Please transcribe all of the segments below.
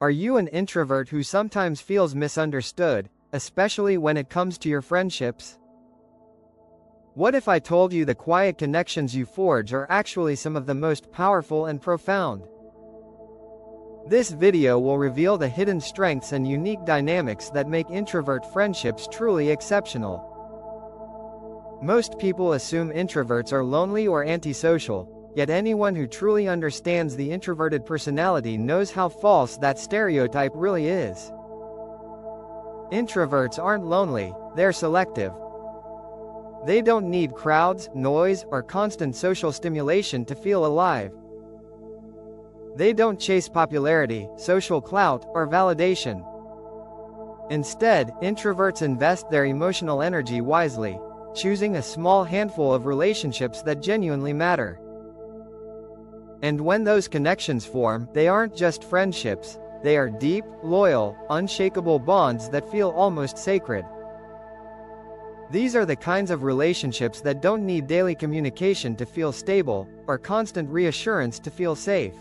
Are you an introvert who sometimes feels misunderstood, especially when it comes to your friendships? What if I told you the quiet connections you forge are actually some of the most powerful and profound? This video will reveal the hidden strengths and unique dynamics that make introvert friendships truly exceptional. Most people assume introverts are lonely or antisocial, yet anyone who truly understands the introverted personality knows how false that stereotype really is. Introverts aren't lonely, they're selective. They don't need crowds, noise, or constant social stimulation to feel alive. They don't chase popularity, social clout, or validation. Instead, introverts invest their emotional energy wisely, choosing a small handful of relationships that genuinely matter. And when those connections form, they aren't just friendships, they are deep, loyal, unshakable bonds that feel almost sacred. These are the kinds of relationships that don't need daily communication to feel stable, or constant reassurance to feel safe.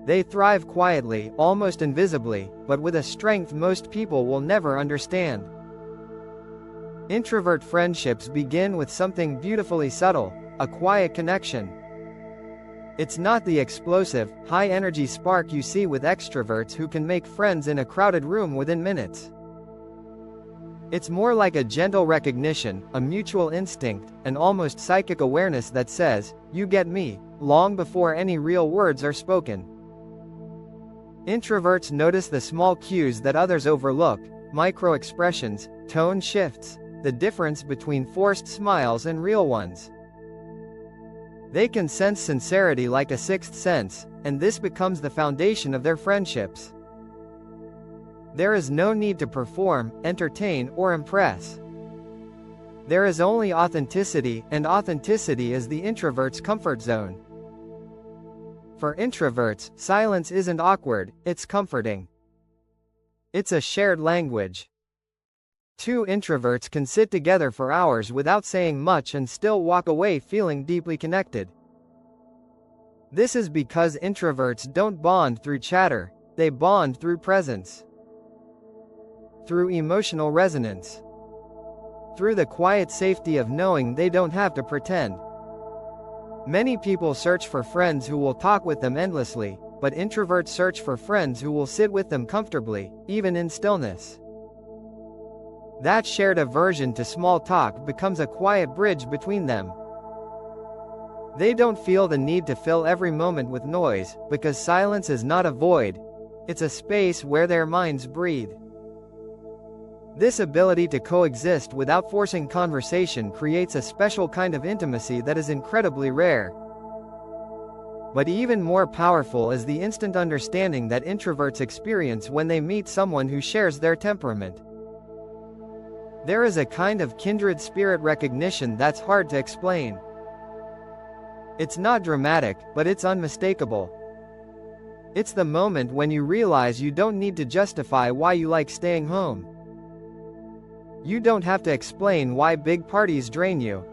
They thrive quietly, almost invisibly, but with a strength most people will never understand. Introvert friendships begin with something beautifully subtle, a quiet connection. It's not the explosive, high-energy spark you see with extroverts who can make friends in a crowded room within minutes. It's more like a gentle recognition, a mutual instinct, an almost psychic awareness that says, "You get me," long before any real words are spoken. Introverts notice the small cues that others overlook, micro-expressions, tone shifts, the difference between forced smiles and real ones. They can sense sincerity like a sixth sense, and this becomes the foundation of their friendships. There is no need to perform, entertain, or impress. There is only authenticity, and authenticity is the introvert's comfort zone. For introverts, silence isn't awkward, it's comforting. It's a shared language. Two introverts can sit together for hours without saying much and still walk away feeling deeply connected. This is because introverts don't bond through chatter, they bond through presence. Through emotional resonance. Through the quiet safety of knowing they don't have to pretend. Many people search for friends who will talk with them endlessly, but introverts search for friends who will sit with them comfortably, even in stillness. That shared aversion to small talk becomes a quiet bridge between them. They don't feel the need to fill every moment with noise, because silence is not a void, it's a space where their minds breathe. This ability to coexist without forcing conversation creates a special kind of intimacy that is incredibly rare. But even more powerful is the instant understanding that introverts experience when they meet someone who shares their temperament. There is a kind of kindred spirit recognition that's hard to explain. It's not dramatic, but it's unmistakable. It's the moment when you realize you don't need to justify why you like staying home. You don't have to explain why big parties drain you.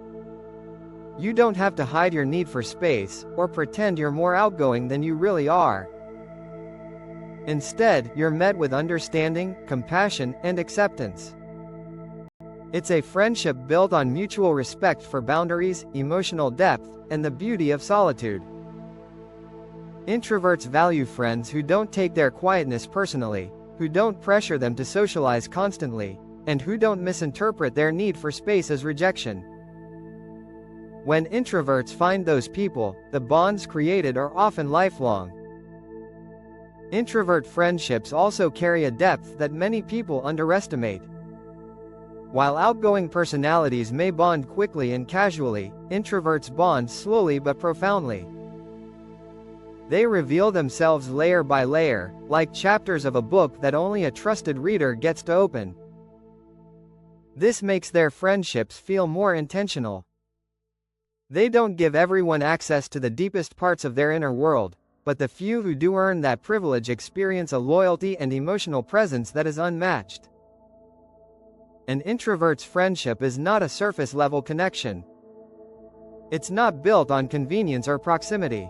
You don't have to hide your need for space, or pretend you're more outgoing than you really are. Instead, you're met with understanding, compassion, and acceptance. It's a friendship built on mutual respect for boundaries, emotional depth, and the beauty of solitude. Introverts value friends who don't take their quietness personally, who don't pressure them to socialize constantly, and who don't misinterpret their need for space as rejection. When introverts find those people, the bonds created are often lifelong. Introvert friendships also carry a depth that many people underestimate. While outgoing personalities may bond quickly and casually, introverts bond slowly but profoundly. They reveal themselves layer by layer, like chapters of a book that only a trusted reader gets to open. This makes their friendships feel more intentional. They don't give everyone access to the deepest parts of their inner world, but the few who do earn that privilege experience a loyalty and emotional presence that is unmatched. An introvert's friendship is not a surface-level connection. It's not built on convenience or proximity.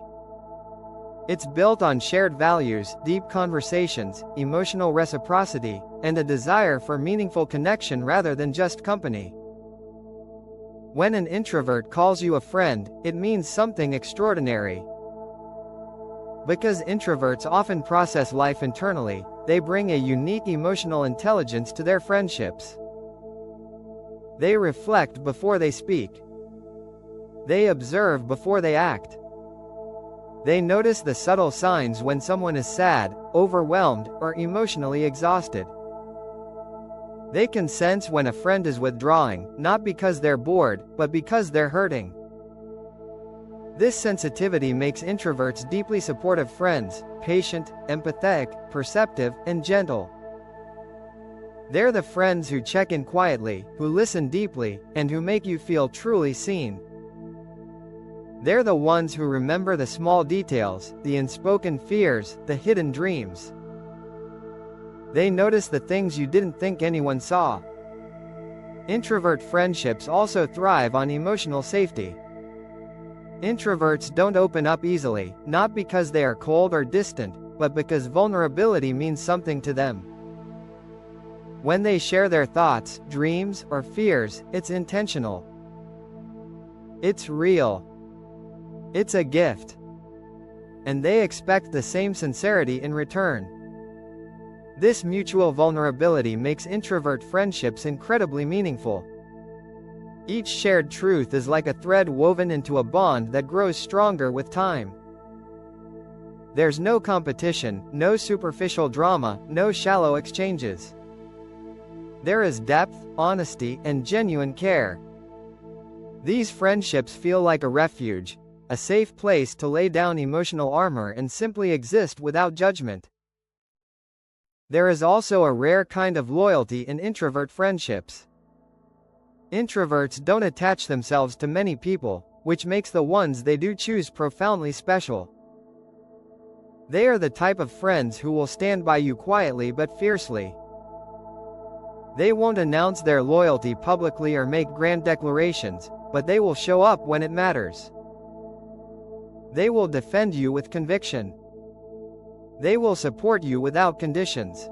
It's built on shared values, deep conversations, emotional reciprocity, and a desire for meaningful connection rather than just company. When an introvert calls you a friend, it means something extraordinary. Because introverts often process life internally, they bring a unique emotional intelligence to their friendships. They reflect before they speak. They observe before they act. They notice the subtle signs when someone is sad, overwhelmed, or emotionally exhausted. They can sense when a friend is withdrawing, not because they're bored, but because they're hurting. This sensitivity makes introverts deeply supportive friends, patient, empathetic, perceptive, and gentle. They're the friends who check in quietly, who listen deeply, and who make you feel truly seen. They're the ones who remember the small details, the unspoken fears, the hidden dreams. They notice the things you didn't think anyone saw. Introvert friendships also thrive on emotional safety. Introverts don't open up easily, not because they are cold or distant, but because vulnerability means something to them. When they share their thoughts, dreams, or fears, it's intentional. It's real. It's a gift. And they expect the same sincerity in return. This mutual vulnerability makes introvert friendships incredibly meaningful. Each shared truth is like a thread woven into a bond that grows stronger with time. There's no competition, no superficial drama, no shallow exchanges. There is depth, honesty, and genuine care. These friendships feel like a refuge, a safe place to lay down emotional armor and simply exist without judgment. There is also a rare kind of loyalty in introvert friendships. Introverts don't attach themselves to many people, which makes the ones they do choose profoundly special. They are the type of friends who will stand by you quietly but fiercely. They won't announce their loyalty publicly or make grand declarations, but they will show up when it matters. They will defend you with conviction. They will support you without conditions.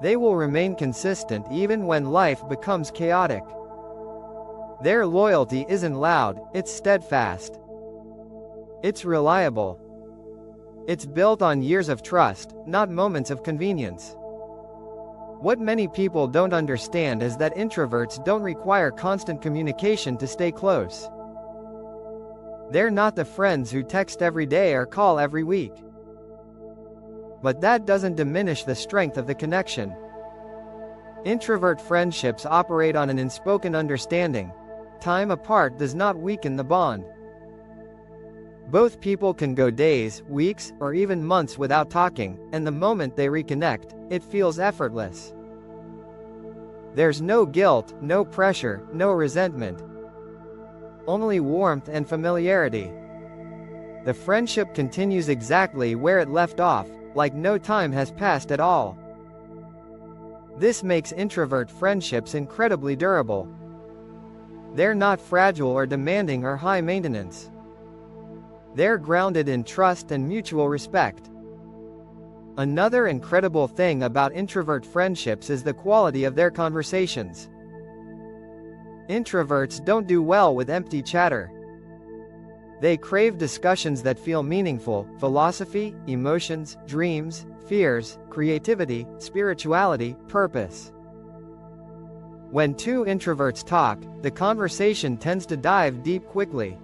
They will remain consistent even when life becomes chaotic. Their loyalty isn't loud, it's steadfast. It's reliable. It's built on years of trust, not moments of convenience. What many people don't understand is that introverts don't require constant communication to stay close. They're not the friends who text every day or call every week. But that doesn't diminish the strength of the connection. Introvert friendships operate on an unspoken understanding. Time apart does not weaken the bond. Both people can go days, weeks, or even months without talking, and the moment they reconnect, it feels effortless. There's no guilt, no pressure, no resentment. Only warmth and familiarity. The friendship continues exactly where it left off, like no time has passed at all. This makes introvert friendships incredibly durable. They're not fragile or demanding or high maintenance. They're grounded in trust and mutual respect. Another incredible thing about introvert friendships is the quality of their conversations. Introverts don't do well with empty chatter. They crave discussions that feel meaningful: philosophy, emotions, dreams, fears, creativity, spirituality, purpose. When two introverts talk, the conversation tends to dive deep quickly.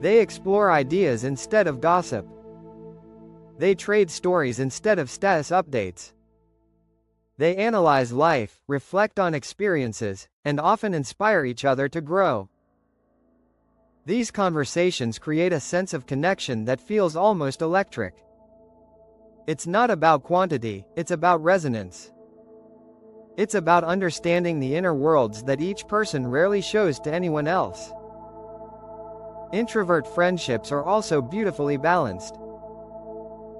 They explore ideas instead of gossip. They trade stories instead of status updates. They analyze life, reflect on experiences, and often inspire each other to grow. These conversations create a sense of connection that feels almost electric. It's not about quantity, it's about resonance. It's about understanding the inner worlds that each person rarely shows to anyone else. Introvert friendships are also beautifully balanced.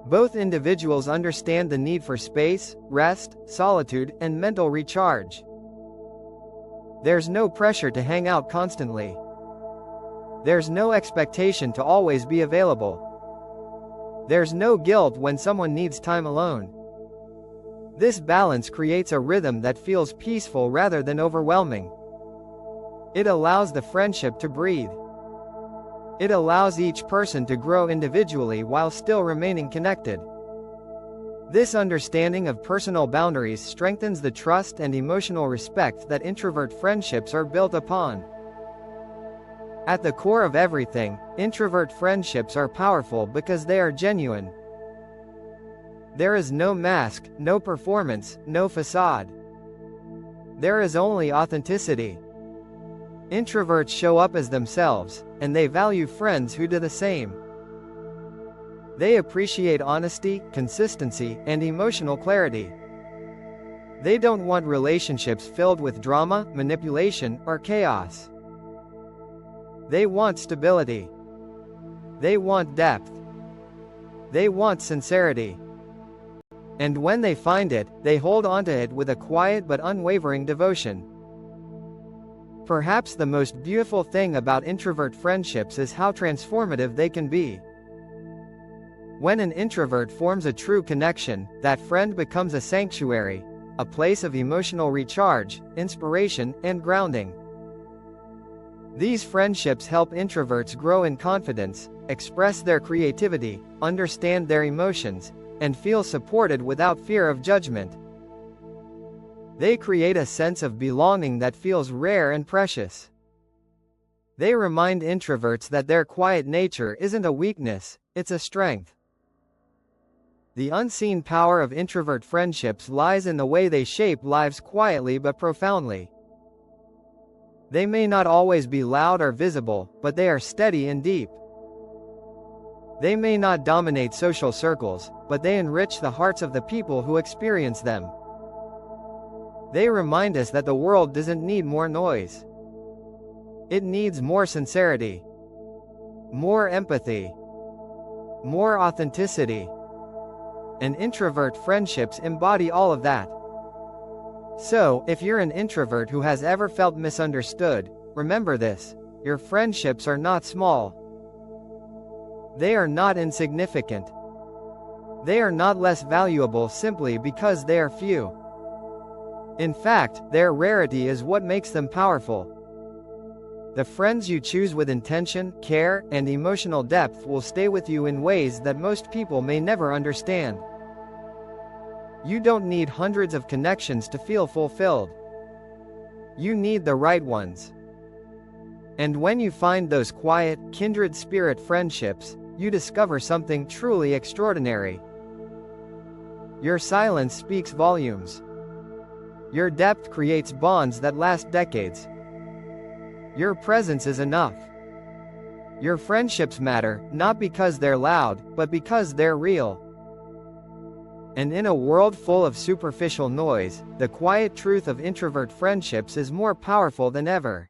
Both individuals understand the need for space, rest, solitude, and mental recharge. There's no pressure to hang out constantly. There's no expectation to always be available. There's no guilt when someone needs time alone. This balance creates a rhythm that feels peaceful rather than overwhelming. It allows the friendship to breathe. It allows each person to grow individually while still remaining connected. This understanding of personal boundaries strengthens the trust and emotional respect that introvert friendships are built upon. At the core of everything, introvert friendships are powerful because they are genuine. There is no mask, no performance, no facade. There is only authenticity. Introverts show up as themselves, and they value friends who do the same. They appreciate honesty, consistency, and emotional clarity. They don't want relationships filled with drama, manipulation, or chaos. They want stability. They want depth. They want sincerity. And when they find it, they hold onto it with a quiet but unwavering devotion. Perhaps the most beautiful thing about introvert friendships is how transformative they can be. When an introvert forms a true connection, that friend becomes a sanctuary, a place of emotional recharge, inspiration, and grounding. These friendships help introverts grow in confidence, express their creativity, understand their emotions, and feel supported without fear of judgment. They create a sense of belonging that feels rare and precious. They remind introverts that their quiet nature isn't a weakness, it's a strength. The unseen power of introvert friendships lies in the way they shape lives quietly but profoundly. They may not always be loud or visible, but they are steady and deep. They may not dominate social circles, but they enrich the hearts of the people who experience them. They remind us that the world doesn't need more noise. It needs more sincerity, more empathy, more authenticity. And introvert friendships embody all of that. So, if you're an introvert who has ever felt misunderstood, remember this: your friendships are not small. They are not insignificant. They are not less valuable simply because they are few. In fact, their rarity is what makes them powerful. The friends you choose with intention, care, and emotional depth will stay with you in ways that most people may never understand. You don't need hundreds of connections to feel fulfilled. You need the right ones. And when you find those quiet, kindred spirit friendships, you discover something truly extraordinary. Your silence speaks volumes. Your depth creates bonds that last decades. Your presence is enough. Your friendships matter, not because they're loud, but because they're real. And in a world full of superficial noise, the quiet truth of introvert friendships is more powerful than ever.